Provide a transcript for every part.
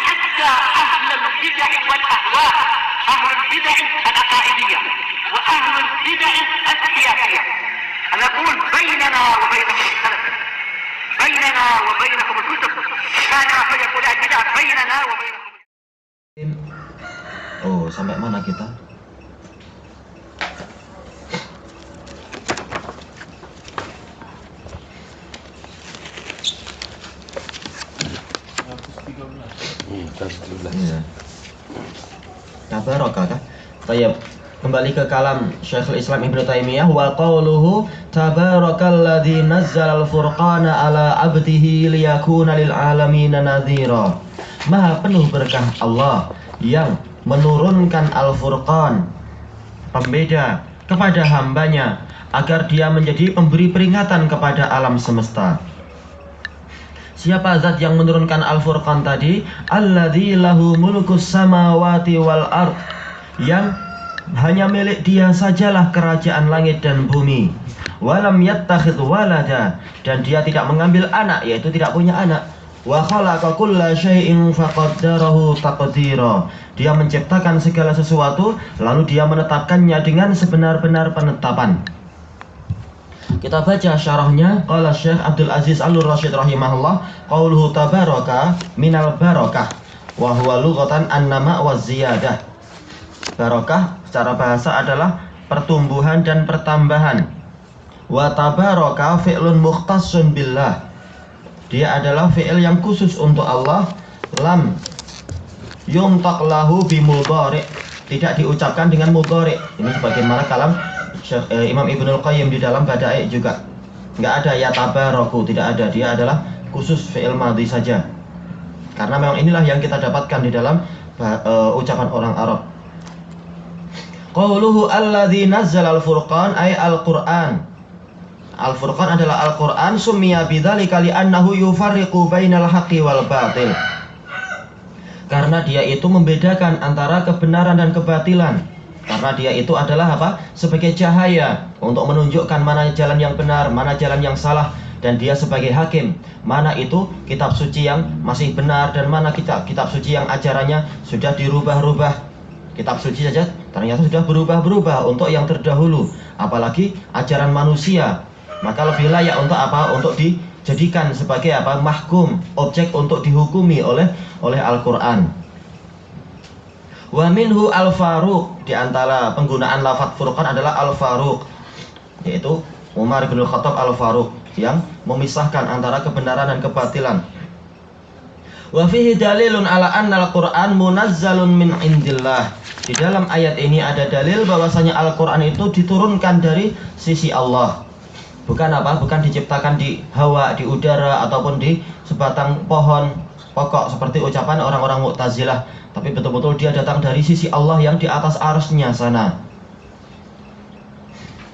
حتى أهل البدع والأهواء، أهل البدع العقائدية وأهل البدع السياسية. أنا أقول بيننا وبينكم السلف، بيننا وبينكم الكتب، كان فيقول البدع بيننا وبينكم. Oh, sampai mana kita? Ya. Tabaraka kah? Baik. Kembali ke kalam Syekhul Islam Ibnu Taimiyah, wa qauluhu tabarakalladzi nazzala al-furqana ala 'abdihi liyakuna lil 'alamin nadhira. Maha penuh berkah Allah yang menurunkan Al-Furqan, pembeda, kepada hambanya agar dia menjadi pemberi peringatan kepada alam semesta. Siapa zat yang menurunkan Al-Furqan tadi? Alladzi lahu mulkus samawati wal ard, yang hanya milik dia sajalah kerajaan langit dan bumi. Walam yattakhidh walada, dan dia tidak mengambil anak, yaitu tidak punya anak. Wa khalaqa kulla syai'in faqaddarahu taqdira, dia menciptakan segala sesuatu lalu dia menetapkannya dengan sebenar-benar penetapan. Kita baca syarahnya. Qala Syekh Abdul Aziz Al-Rasyid rahimahullah, qauluhu tabaraka minal barakah wa huwa lughatan an-nama wa ziyadah. Barakah secara bahasa adalah pertumbuhan dan pertambahan. Wa tabaraka fi'lun mukhtassun billah, dia adalah fi'il yang khusus untuk Allah. Lam yuntaq lahu bimudhari', tidak diucapkan dengan mudhari'. Ini sebagaimana kalam Imam Ibnul Qayyim di dalam Bada'i juga. Enggak ada ya tabaraku, tidak ada. Dia adalah khusus fi'il madhi saja. Karena memang inilah yang kita dapatkan di dalam ucapan orang Arab. Qauluhu alladzi nazzala al-furqan ay al-Qur'an. Al-Furqan adalah Al-Quran. Summiya bidzalika li'annahu yufarriqu bainal haqqi wal batil, karena dia itu membedakan antara kebenaran dan kebatilan. Karena dia itu adalah apa? Sebagai cahaya untuk menunjukkan mana jalan yang benar, mana jalan yang salah. Dan dia sebagai hakim, mana itu kitab suci yang masih benar dan mana kitab suci yang ajarannya sudah dirubah-rubah. Kitab suci saja ternyata sudah berubah-berubah untuk yang terdahulu, apalagi ajaran manusia. Maka lebih layak untuk apa? Untuk dijadikan sebagai apa? Mahkum, objek untuk dihukumi oleh Al-Quran. Wa minhu al-Faruq, di antara penggunaan lafaz Furqan adalah al-Faruq, yaitu Umar bin Khattab al-Faruq, yang memisahkan antara kebenaran dan kebatilan. Wa fihi dalilun ala anna al-Quran munazzalun min indillah. Di dalam ayat ini ada dalil bahwasanya Al-Quran itu diturunkan dari sisi Allah. Bukan apa? Bukan diciptakan di hawa, di udara, ataupun di sebatang pohon pokok seperti ucapan orang-orang Mu'tazilah. Tapi betul-betul dia datang dari sisi Allah yang di atas arsy-Nya sana.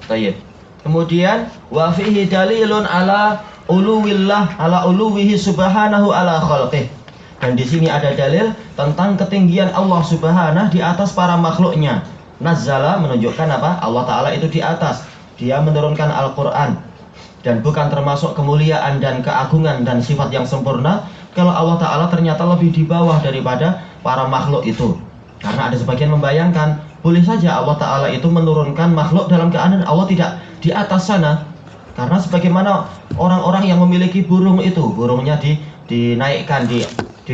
Baik. Kemudian wa fihi dalilun ala uluwillah ala uluwihi subhanahu ala khalqih. Dan di sini ada dalil tentang ketinggian Allah Subhanahu di atas para makhluknya. Nazzala menunjukkan apa? Allah Ta'ala itu di atas. Dia menurunkan Al-Quran. Dan bukan termasuk kemuliaan dan keagungan dan sifat yang sempurna kalau Allah Ta'ala ternyata lebih di bawah daripada para makhluk itu. Karena ada sebagian membayangkan, boleh saja Allah Ta'ala itu menurunkan makhluk dalam keadaan Allah tidak di atas sana. Karena sebagaimana orang-orang yang memiliki burung itu, burungnya dinaikkan di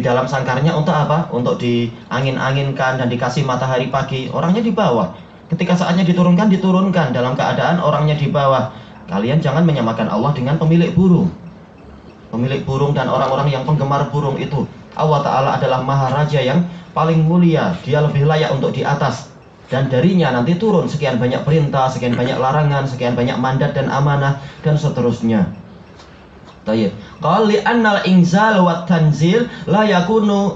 dalam sangkarnya untuk apa? Untuk diangin-anginkan dan dikasih matahari pagi. Orangnya di bawah. Ketika saatnya diturunkan dalam keadaan orangnya di bawah. Kalian jangan menyamakan Allah dengan pemilik burung. Pemilik burung dan orang-orang yang penggemar burung itu. Allah Ta'ala adalah Maharaja yang paling mulia. Dia lebih layak untuk di atas. Dan darinya nanti turun sekian banyak perintah, sekian banyak larangan, sekian banyak mandat dan amanah, dan seterusnya. Tayyib. Qal li annal inzal wa tanzil la yakunu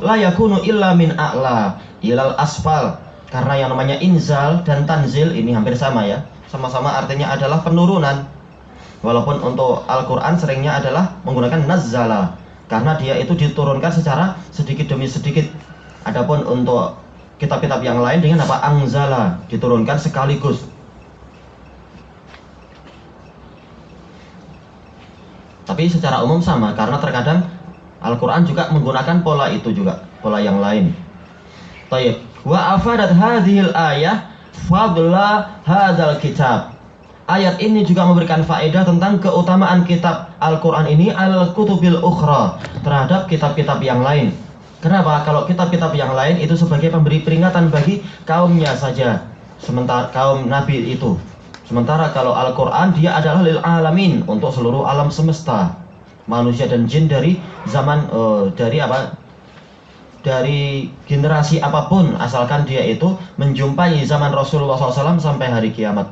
illa min a'la ilal asfal. Karena yang namanya inzal dan tanzil ini hampir sama ya. Sama-sama artinya adalah penurunan. Walaupun untuk Al-Quran seringnya adalah menggunakan nazzala, karena dia itu diturunkan secara sedikit demi sedikit. Adapun untuk kitab-kitab yang lain dengan apa? Anzala, diturunkan sekaligus. Tapi secara umum sama, karena terkadang Al-Quran juga menggunakan pola itu juga. pola yang lain. Tayyib. Wa afadat hadhil ayah fadla hadzal kitab. Ayat ini juga memberikan faedah tentang keutamaan kitab Al-Quran ini al-kutubil ukhra, terhadap kitab-kitab yang lain. Kenapa? Kalau kitab-kitab yang lain itu sebagai pemberi peringatan bagi kaumnya saja, sementara kaum Nabi itu. Sementara kalau Al-Quran dia adalah lil alamin, untuk seluruh alam semesta, manusia dan jin dari zaman dari generasi apapun, asalkan dia itu menjumpai zaman Rasulullah SAW sampai hari kiamat.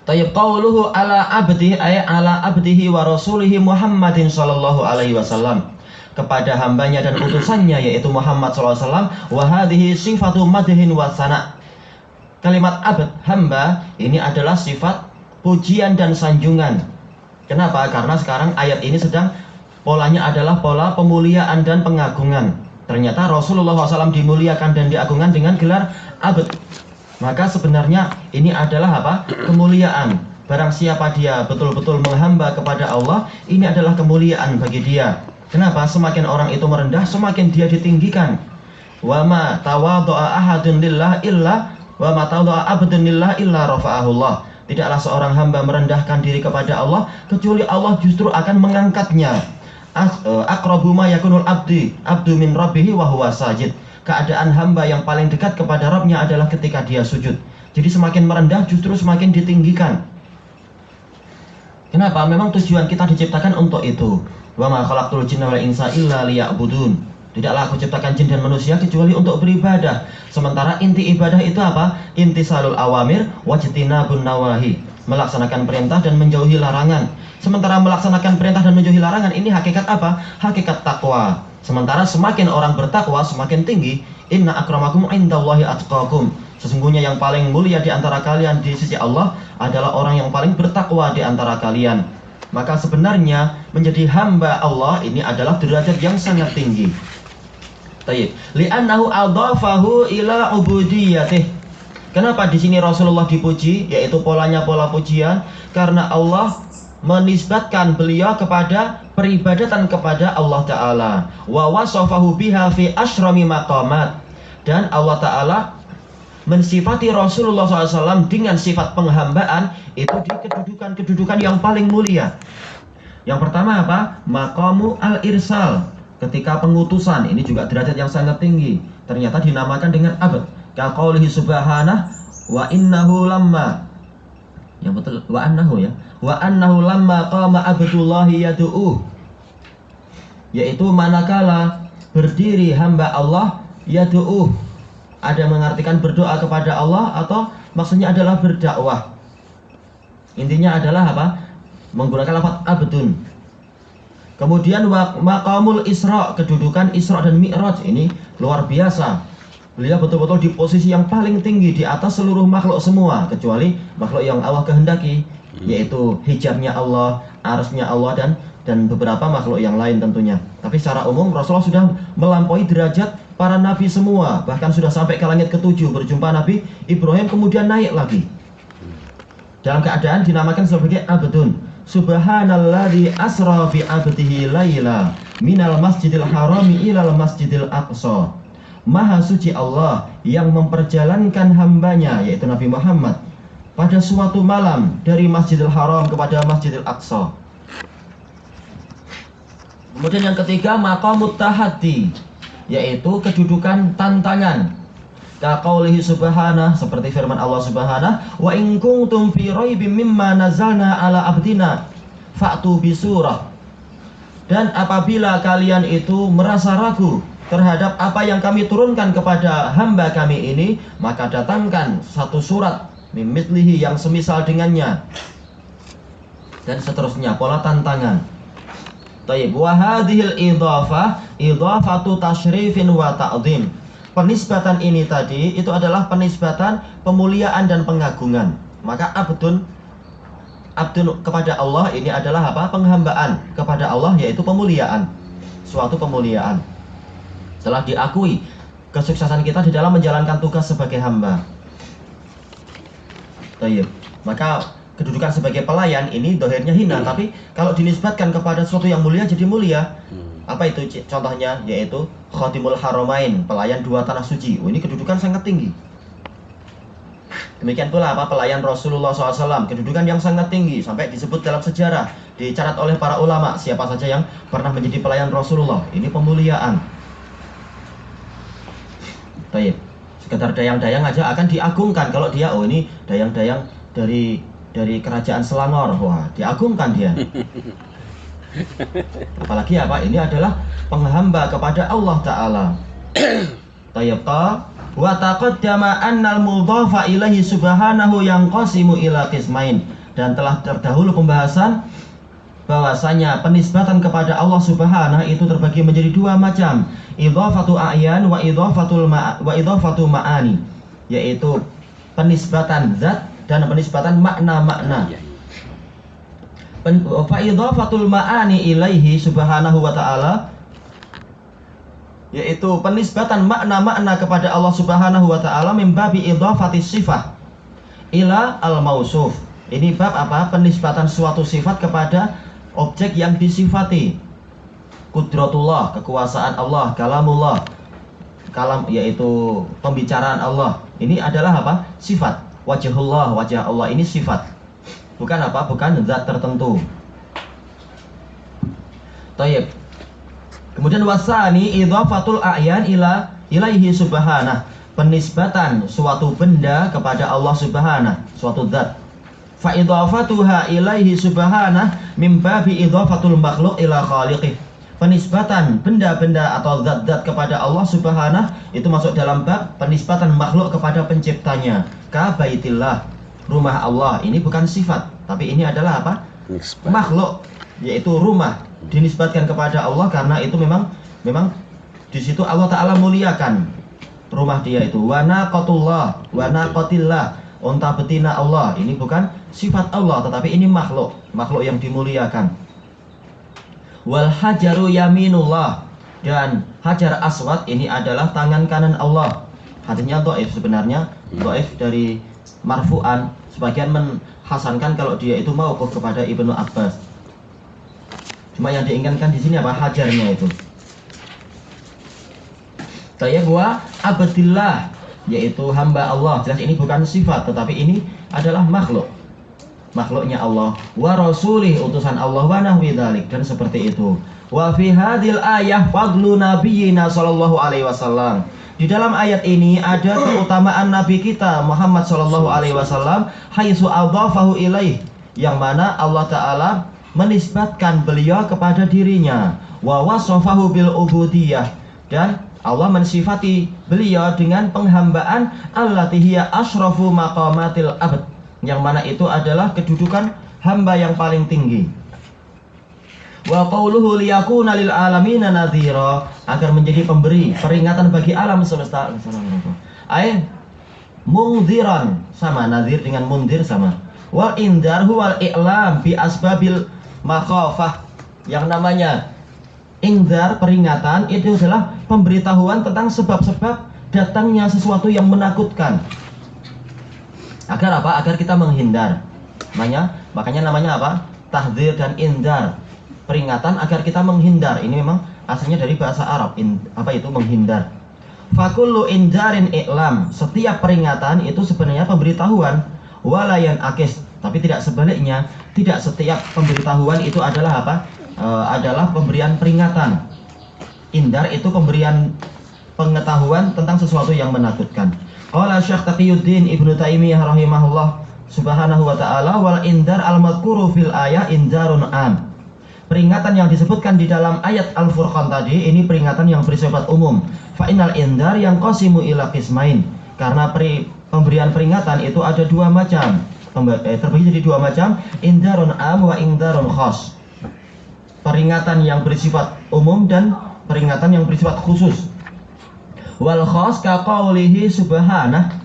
Tayyib qauluhu ala abdihi ay ala abdihi wa rasulihi Muhammadin sallallahu alaihi wasallam, kepada hambanya dan utusannya yaitu Muhammad sallallahu alaihi wasallam. Wa hadhihi sifatu madhin wa sana. Kalimat abd, hamba, ini adalah sifat pujian dan sanjungan. Kenapa? Karena sekarang ayat ini sedang polanya adalah pola pemuliaan dan pengagungan. Ternyata Rasulullah SAW dimuliakan dan diagungkan dengan gelar abd. Maka sebenarnya ini adalah apa? Kemuliaan. Barang siapa dia betul-betul menghamba kepada Allah, ini adalah kemuliaan bagi dia. Kenapa? Semakin orang itu merendah, semakin dia ditinggikan. Wa ma tawadha'a ahadun lillah illa wa ma tawadha'a abdun lillah illa rafa'ahullah. Tidaklah seorang hamba merendahkan diri kepada Allah kecuali Allah justru akan mengangkatnya. Aqrabu ma yakunul abdu min rabbih wa huwa sajid. Keadaan hamba yang paling dekat kepada Rabbnya adalah ketika dia sujud. Jadi semakin merendah justru semakin ditinggikan. Kenapa? Memang tujuan kita diciptakan untuk itu. Wa ma khalaqtul jinna wal insa illa liya'budun. Tidaklah aku ciptakan jin dan manusia kecuali untuk beribadah. Sementara inti ibadah itu apa? Intisalul awamir wajtinabun nawahi. Melaksanakan perintah dan menjauhi larangan. Sementara melaksanakan perintah dan menjauhi larangan ini hakikat apa? Hakikat takwa. Sementara semakin orang bertakwa semakin tinggi. Inna akramakum indallahi atqakum. Sesungguhnya yang paling mulia di antara kalian di sisi Allah adalah orang yang paling bertakwa di antara kalian. Maka sebenarnya menjadi hamba Allah ini adalah derajat yang sangat tinggi. Tayyib. Li'annahu adhafahu ila ubudiyatih. Kenapa di sini Rasulullah dipuji, yaitu polanya pola pujian? Karena Allah menisbatkan beliau kepada peribadatan kepada Allah Ta'ala. Wa wasafahu biha fi asyrami maqamat. Dan Allah Ta'ala mensifati Rasulullah SAW dengan sifat penghambaan itu di kedudukan yang paling mulia. Yang pertama apa? Maqamu al-irsal, ketika pengutusan. Ini juga derajat yang sangat tinggi. Ternyata dinamakan dengan abd. Kaqaulihi subhanah wa innahu lamma, yang betul wa annahu ya, wa annahu lamma qama abdullahi yad'u, yaitu manakala berdiri hamba Allah yad'u, ada mengartikan berdoa kepada Allah atau maksudnya adalah berdakwah. Intinya adalah apa? Menggunakan lafaz abdun. Kemudian maqamul isra, kedudukan Isra dan Mi'raj ini luar biasa. Beliau betul-betul di posisi yang paling tinggi di atas seluruh makhluk semua, kecuali makhluk yang Allah kehendaki, yaitu hijabnya Allah, arsy-nya Allah dan beberapa makhluk yang lain tentunya. Tapi secara umum Rasulullah sudah melampaui derajat para nabi semua, bahkan sudah sampai ke langit ke-7 berjumpa Nabi Ibrahim, kemudian naik lagi. Dalam keadaan dinamakan sebagai abdun. Subhanalladzi asra bi abdihi laila minal masjidil harami ilal masjidil aqsa. Maha suci Allah yang memperjalankan hambanya, yaitu Nabi Muhammad, pada suatu malam dari Masjidil Haram kepada Masjidil Aqsa. Kemudian yang ketiga, maqamut tahaddi, yaitu kedudukan tantangan. Kaqaulihi subhanah, seperti firman Allah Subhanahu, wa in kuntum fi raibim mimma nazalna ala abdina fa'tu bisurah. Dan apabila kalian itu merasa ragu terhadap apa yang kami turunkan kepada hamba kami ini, maka datangkan satu surat mimithlihi, yang semisal dengannya, dan seterusnya, pola tantangan. Tayyib. Wa hadhil idhafah idhafatu tasyrifin wa ta'dhim. Penisbatan ini tadi itu adalah penisbatan pemuliaan dan pengagungan. Maka abdun kepada Allah ini adalah apa? Penghambaan kepada Allah, yaitu pemuliaan, suatu pemuliaan. Setelah diakui kesuksesan kita di dalam menjalankan tugas sebagai hamba. Tayyib. Maka kedudukan sebagai pelayan ini dohirnya hina, tapi kalau dinisbatkan kepada sesuatu yang mulia jadi mulia. Apa itu contohnya? Yaitu Khatimul Haramain, pelayan dua tanah suci. Ini kedudukan sangat tinggi. Demikian pula apa? Pelayan Rasulullah SAW, kedudukan yang sangat tinggi. Sampai disebut dalam sejarah, dicatat oleh para ulama, siapa saja yang pernah menjadi pelayan Rasulullah. Ini pemuliaan. Baik, sekedar dayang-dayang aja akan diagungkan. Kalau dia, oh ini dayang-dayang dari kerajaan Selangor, wah diagungkan dia. Apalagi apa? Ini adalah penghamba kepada Allah Ta'ala. Tayyibta wa taqaddama annal mudhafa ilaihi subhanahu yanqasimu ila qismain. Dan telah terdahulu pembahasan bahwasanya penisbatan kepada Allah Subhanahu itu terbagi menjadi dua macam, idhafatu a'yan wa idhafatu ma'ani, yaitu penisbatan zat dan penisbatan makna-makna. Fa'idhafatul ma'ani ilaihi subhanahu wa ta'ala, yaitu penisbatan makna-makna kepada Allah Subhanahu wa ta'ala mimbabi idhafati sifah ila al-mausuf. Ini bab apa? Penisbatan suatu sifat kepada objek yang disifati. Qudratullah, kekuasaan Allah, kalamullah, kalam yaitu pembicaraan Allah. Ini adalah apa? Sifat. Wajhullah, wajah Allah ini sifat. Bukan apa? Bukan zat tertentu. Tayyib. Kemudian wasani idhafatul a'yan ilaihi subhanah. Penisbatan suatu benda kepada Allah Subhanahu, suatu zat. Fa idhafatuha ilaihi subhanah mim babi idhafatul makhluq ila khaliqih. Penisbatan benda-benda atau zat-zat kepada Allah Subhanahu itu masuk dalam bab penisbatan makhluk kepada penciptanya. Ka baitillah, rumah Allah. Ini bukan sifat, tapi ini adalah apa? Makhluk, yaitu rumah, dinisbatkan kepada Allah karena itu memang di situ Allah Ta'ala muliakan rumah dia itu. Wa naqatullah, wa naqatillah, unta betina Allah. Ini bukan sifat Allah, tetapi ini makhluk yang dimuliakan. Wal hajaru yaminullah, dan hajar aswad ini adalah tangan kanan Allah. Hadisnya dhaif sebenarnya, dhaif dari marfu'an. Sebagian menghasankan kalau dia itu mauquf kepada Ibnu Abbas. Cuma yang diinginkan di sini apa? Hajarnya itu. Tayyib wa abdillah, yaitu hamba Allah. Jelas ini bukan sifat, tetapi ini adalah makhluknya Allah. Wa rasulih, utusan Allah, wa nahwi dzalik, dan seperti itu. Wa fi hadhil ayah fadlu nabiyyina sallallahu alaihi wasallam. Di dalam ayat ini ada keutamaan Nabi kita Muhammad sallallahu alaihi wasallam, haitsu adhafahu ilaih, yang mana Allah Ta'ala menisbatkan beliau kepada dirinya. Wa wasafahu bil ubudiyah, dan Allah mensifati beliau dengan penghambaan allati hiya asyrafu maqamatil abd, yang mana itu adalah kedudukan hamba yang paling tinggi. Wa qauluhu liyakuna lil alamina nadhira, agar menjadi pemberi peringatan bagi alam semesta. Ai mungdziran, sama nadhir dengan mundzir sama. Wal indar huwal i'lam bi asbabil makhafah, yang namanya indar, peringatan, itu adalah pemberitahuan tentang sebab-sebab datangnya sesuatu yang menakutkan. Agar apa? Agar kita menghindar. Makanya namanya apa? Tahdzir dan indar. Peringatan agar kita menghindar. Ini memang asalnya dari bahasa Arab. Apa itu menghindar? Fakullu indarin i'lam. Setiap peringatan itu sebenarnya pemberitahuan. Walayan akis. Tapi tidak sebaliknya. Tidak setiap pemberitahuan itu adalah apa? Adalah pemberian peringatan. Indar itu pemberian pengetahuan tentang sesuatu yang menakutkan. Qala Syekh Taqiyuddin Ibnu Taimiyah rahimahullah subhanahu wa ta'ala, wal indar al-madhkuru fil ayah indarun am. Peringatan yang disebutkan di dalam ayat Al-Furqan tadi, ini peringatan yang bersifat umum. Fa innal indar yang qasimu ila qismain. Karena pemberian peringatan itu ada dua macam. Terbagi jadi dua macam, indarun am wa indarun khas. Peringatan yang bersifat umum dan peringatan yang bersifat khusus. Wal khas ka qaulihi subhanah,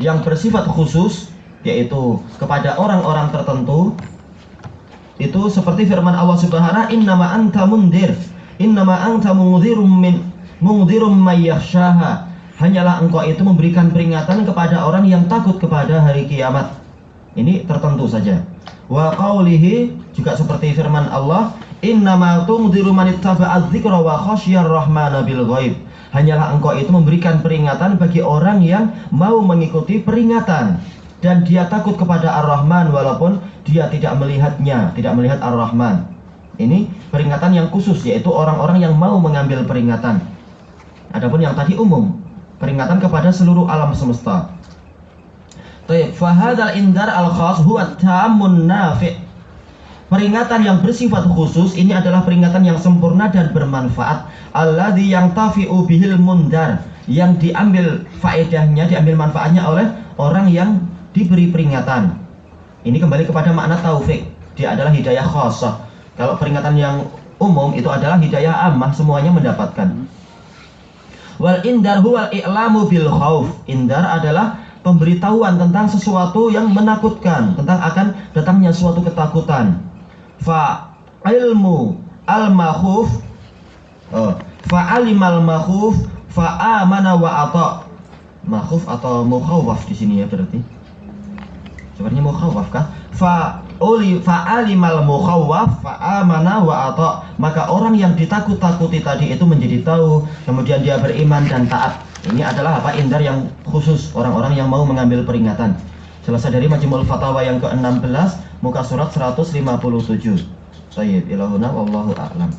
yang bersifat khusus yaitu kepada orang-orang tertentu. Itu seperti firman Allah Subhanahu, innama anta mundir, innama anta mungdzirum may yakhshaha. Hanyalah engkau itu memberikan peringatan kepada orang yang takut kepada hari kiamat. Ini tertentu saja. Wa qaulihi, juga seperti firman Allah, Innama tundziru man ittaba'a dzikra wa khasyiyar rahmana bil ghaib. Hanyalah engkau itu memberikan peringatan bagi orang yang mau mengikuti peringatan dan dia takut kepada Ar-Rahman walaupun dia tidak melihatnya, tidak melihat Ar-Rahman. Ini peringatan yang khusus, yaitu orang-orang yang mau mengambil peringatan. Adapun yang tadi umum, peringatan kepada seluruh alam semesta. Taib, fahadal indar al-khas huwa tamun nafi'. Peringatan yang bersifat khusus ini adalah peringatan yang sempurna dan bermanfaat. Alladzi yang tafi'u bihil mundar, yang diambil faedahnya, diambil manfaatnya oleh orang yang diberi peringatan. Ini kembali kepada makna taufik. Dia adalah hidayah khassah. Kalau peringatan yang umum itu adalah hidayah ammah, semuanya mendapatkan. Wal indar huwal i'lamu bil khauf. Indar adalah pemberitahuan tentang sesuatu yang menakutkan, tentang akan datangnya suatu ketakutan. Fa ilmu al-makhuf, fa alimal makhuf, fa amana wa ata. Makhuf atau mukhawaf di sini ya berarti. Sebenarnya mukhawaf kah? Fa alimal mukhawaf, fa amana wa ata. Maka orang yang ditakut-takuti tadi itu menjadi tahu, kemudian dia beriman dan taat. Ini adalah apa? Indar yang khusus, orang-orang yang mau mengambil peringatan. Selesai dari Majmu'ul Fatawa yang ke-16, muka surat 157. Sayyid ilahuna wallahu a'lam.